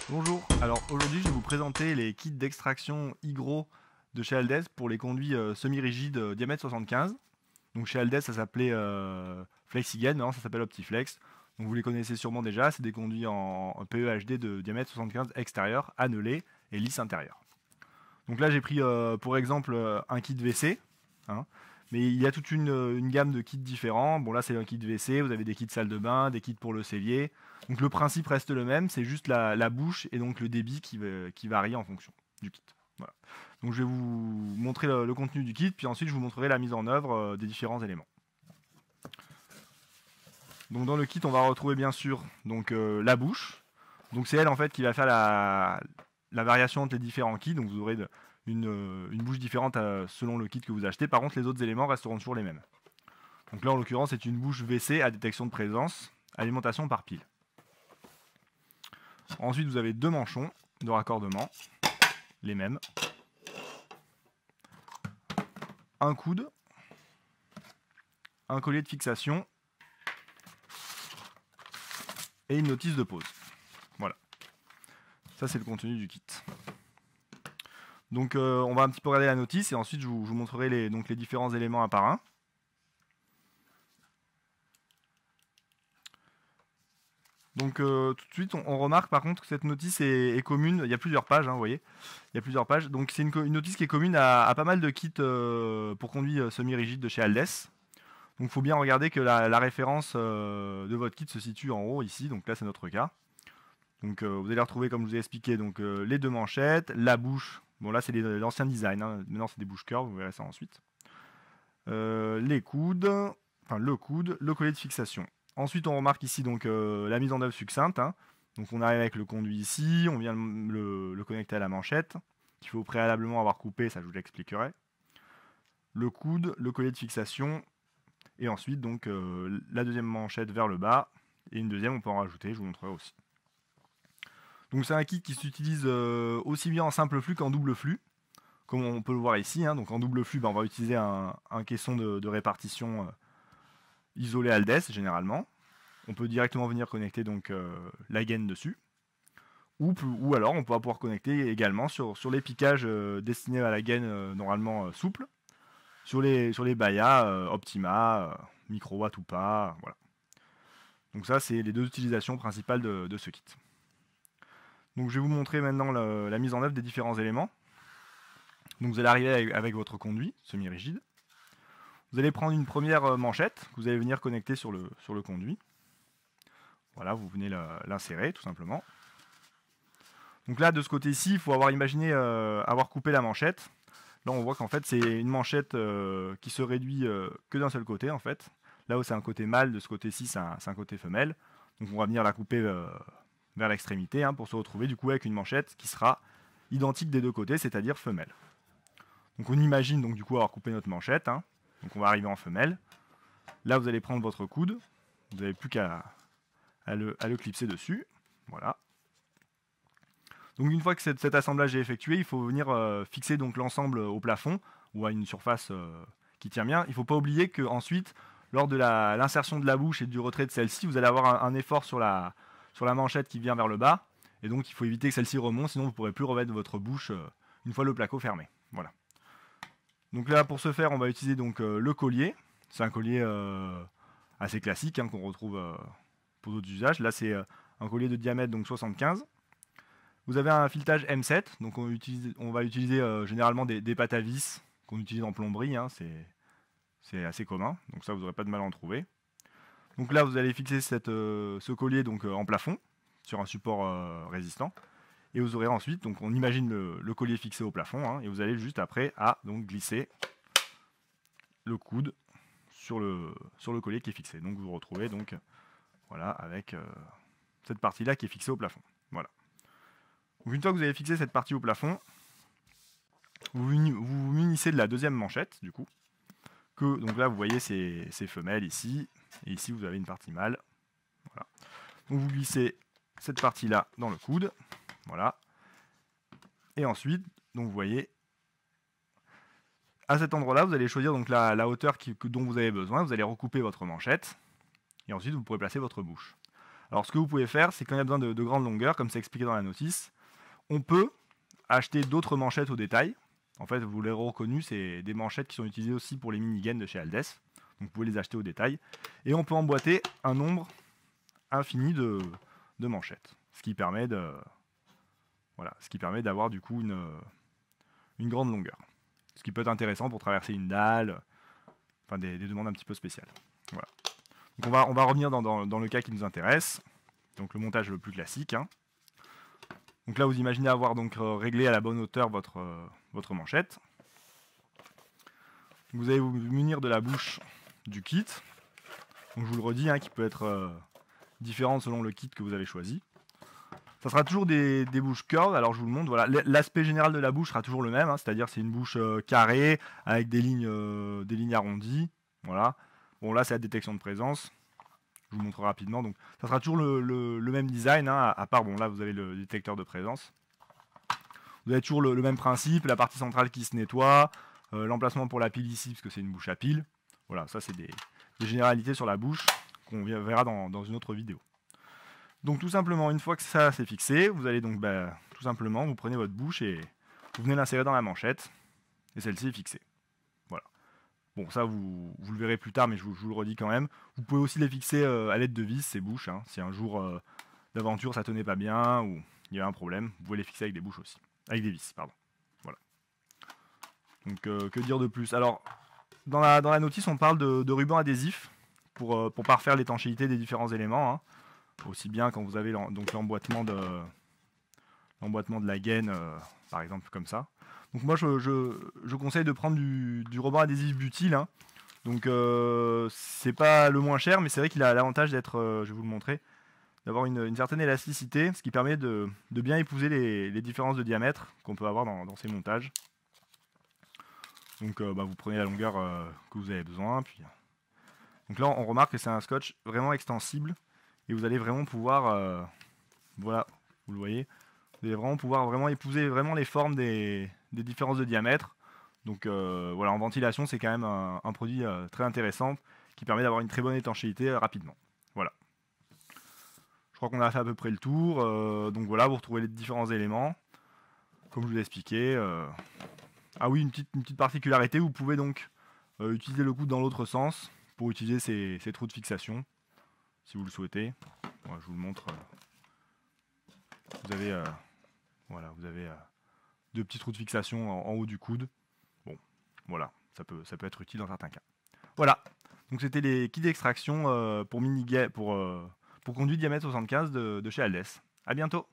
Bonjour, alors aujourd'hui je vais vous présenter les kits d'extraction Hygro de chez Aldès pour les conduits semi-rigides diamètre 75. Donc chez Aldès ça s'appelait FlexiGuide, maintenant ça s'appelle Optiflex. Donc vous les connaissez sûrement déjà, c'est des conduits en PE-HD de diamètre 75 extérieur, annelé et lisse intérieur. Donc là j'ai pris pour exemple un kit WC, hein, mais il y a toute une gamme de kits différents. Bon là c'est un kit WC, vous avez des kits salle de bain, des kits pour le cellier. Donc le principe reste le même, c'est juste la bouche et donc le débit qui varie en fonction du kit. Voilà. Donc je vais vous montrer le contenu du kit, puis ensuite je vous montrerai la mise en œuvre des différents éléments. Donc dans le kit on va retrouver bien sûr donc, la bouche. Donc c'est elle en fait qui va faire la variation entre les différents kits. Donc vous aurez une bouche différente selon le kit que vous achetez. Par contre les autres éléments resteront toujours les mêmes. Donc là en l'occurrence c'est une bouche WC à détection de présence, alimentation par pile. Ensuite, vous avez deux manchons de raccordement, les mêmes. Un coude, un collier de fixation et une notice de pause. Voilà. Ça, c'est le contenu du kit. Donc, on va un petit peu regarder la notice et ensuite, je vous montrerai les différents éléments un par un. Donc tout de suite, on remarque par contre que cette notice est commune. Il y a plusieurs pages, hein, vous voyez. Il y a plusieurs pages. Donc c'est une notice qui est commune à pas mal de kits pour conduits semi-rigides de chez Aldès. Donc il faut bien regarder que la référence de votre kit se situe en haut ici. Donc là c'est notre cas. Donc vous allez retrouver, comme je vous ai expliqué, donc, les deux manchettes, la bouche. Bon là c'est l'ancien design, hein. Maintenant c'est des bouches curves, vous verrez ça ensuite. Les coudes, enfin le coude, le collier de fixation. Ensuite, on remarque ici donc la mise en œuvre succincte, hein. Donc on arrive avec le conduit ici, on vient le connecter à la manchette, qu'il faut préalablement avoir coupé, ça je vous l'expliquerai. Le coude, le collier de fixation, et ensuite donc la deuxième manchette vers le bas, et une deuxième on peut en rajouter, je vous montrerai aussi. Donc c'est un kit qui s'utilise aussi bien en simple flux qu'en double flux, comme on peut le voir ici, hein. Donc en double flux, on va utiliser un caisson de répartition isolé Aldès généralement. On peut directement venir connecter donc la gaine dessus. Ou alors on va pouvoir connecter également sur les piquages destinés à la gaine normalement souple, sur les Baya, Optima, microwatt ou pas. Voilà. Donc ça c'est les deux utilisations principales de ce kit. Donc je vais vous montrer maintenant la mise en œuvre des différents éléments. Donc vous allez arriver avec votre conduit semi-rigide. Vous allez prendre une première manchette que vous allez venir connecter sur le conduit. Voilà, vous venez l'insérer tout simplement. Donc là, de ce côté-ci, il faut avoir imaginé avoir coupé la manchette. Là, on voit qu'en fait, c'est une manchette qui se réduit que d'un seul côté, en fait. Là où c'est un côté mâle, de ce côté-ci, c'est un côté femelle. Donc on va venir la couper vers l'extrémité, hein, pour se retrouver du coup avec une manchette qui sera identique des deux côtés, c'est-à-dire femelle. Donc on imagine donc du coup avoir coupé notre manchette, hein. Donc on va arriver en femelle. Là, vous allez prendre votre coude. Vous n'avez plus qu'à le clipser dessus. Voilà. Donc une fois que cet assemblage est effectué, il faut venir fixer donc l'ensemble au plafond ou à une surface qui tient bien. Il ne faut pas oublier qu'ensuite, lors de l'insertion de la bouche et du retrait de celle-ci, vous allez avoir un effort sur la manchette qui vient vers le bas. Et donc il faut éviter que celle-ci remonte, sinon vous ne pourrez plus remettre votre bouche une fois le placo fermé. Voilà. Donc là, pour ce faire, on va utiliser donc le collier. C'est un collier assez classique, hein, qu'on retrouve pour d'autres usages. Là, c'est un collier de diamètre donc 75. Vous avez un filetage M7, donc on va utiliser généralement des pâtes à vis qu'on utilise en plomberie, hein, c'est assez commun, donc ça vous n'aurez pas de mal à en trouver. Donc là vous allez fixer ce collier donc, en plafond, sur un support résistant, et vous aurez ensuite, donc on imagine le collier fixé au plafond, hein, et vous allez juste après à donc, glisser le coude sur le collier qui est fixé. Donc vous vous retrouvez donc voilà, avec cette partie-là qui est fixée au plafond. Voilà. Donc une fois que vous avez fixé cette partie au plafond, vous vous munissez de la deuxième manchette, du coup. Donc là, vous voyez, c'est femelle ici. Et ici, vous avez une partie mâle. Voilà. Donc vous glissez cette partie-là dans le coude. Voilà. Et ensuite, donc vous voyez, à cet endroit-là, vous allez choisir donc la hauteur dont vous avez besoin. Vous allez recouper votre manchette. Et ensuite, vous pourrez placer votre bouche. Alors ce que vous pouvez faire, c'est quand il y a besoin de grandes longueurs, comme c'est expliqué dans la notice, on peut acheter d'autres manchettes au détail. En fait, vous l'aurez reconnu, c'est des manchettes qui sont utilisées aussi pour les minigames de chez Aldes. Donc vous pouvez les acheter au détail. Et on peut emboîter un nombre infini de manchettes. Ce qui permet d'avoir du coup une grande longueur. Ce qui peut être intéressant pour traverser une dalle, enfin des demandes un petit peu spéciales. Voilà. Donc on va revenir dans le cas qui nous intéresse, donc le montage le plus classique. Hein. Donc là vous imaginez avoir donc réglé à la bonne hauteur votre manchette. Vous allez vous munir de la bouche du kit. Donc je vous le redis, hein, qui peut être différente selon le kit que vous avez choisi. Ça sera toujours des bouches curves, alors je vous le montre. Voilà. L'aspect général de la bouche sera toujours le même, hein, c'est-à-dire c'est une bouche carrée avec des lignes arrondies. Voilà. Bon là c'est la détection de présence. Je vous montre rapidement. Donc ça sera toujours le même design, hein, à part bon là vous avez le détecteur de présence. Vous avez toujours le même principe, la partie centrale qui se nettoie, l'emplacement pour la pile ici parce que c'est une bouche à pile. Voilà, ça c'est des généralités sur la bouche qu'on verra dans une autre vidéo. Donc tout simplement, une fois que ça c'est fixé, vous allez donc tout simplement, vous prenez votre bouche et vous venez l'insérer dans la manchette, et celle-ci est fixée. Voilà. Bon, ça vous le verrez plus tard, mais je vous le redis quand même. Vous pouvez aussi les fixer à l'aide de vis, ces bouches. Hein. Si un jour d'aventure ça tenait pas bien, ou il y a un problème, vous pouvez les fixer avec des bouches aussi. Avec des vis, pardon. Voilà. Donc que dire de plus? Alors, dans la notice, on parle de ruban adhésif pour parfaire l'étanchéité des différents éléments. Hein. Aussi bien quand vous avez l'emboîtement de la gaine, par exemple comme ça. Donc moi je conseille de prendre du ruban adhésif butyl. Hein. Donc c'est pas le moins cher, mais c'est vrai qu'il a l'avantage d'être, je vais vous le montrer, d'avoir une certaine élasticité, ce qui permet de bien épouser les différences de diamètre qu'on peut avoir dans ces montages. Donc vous prenez la longueur que vous avez besoin. Puis... Donc là on remarque que c'est un scotch vraiment extensible. Et vous allez vraiment pouvoir, voilà, vous le voyez, vous allez vraiment pouvoir épouser les formes des différences de diamètre. Donc voilà, en ventilation, c'est quand même un produit très intéressant qui permet d'avoir une très bonne étanchéité rapidement. Voilà. Je crois qu'on a fait à peu près le tour. Donc voilà, vous retrouvez les différents éléments, comme je vous l'ai expliqué. Ah oui, une petite particularité, vous pouvez donc utiliser le coude dans l'autre sens pour utiliser ces trous de fixation. Si vous le souhaitez, voilà, je vous le montre. Vous avez, deux petits trous de fixation en haut du coude. Bon, voilà, ça peut être utile dans certains cas. Voilà, donc c'était les kits d'extraction pour conduite diamètre 75 de chez Aldes. A bientôt.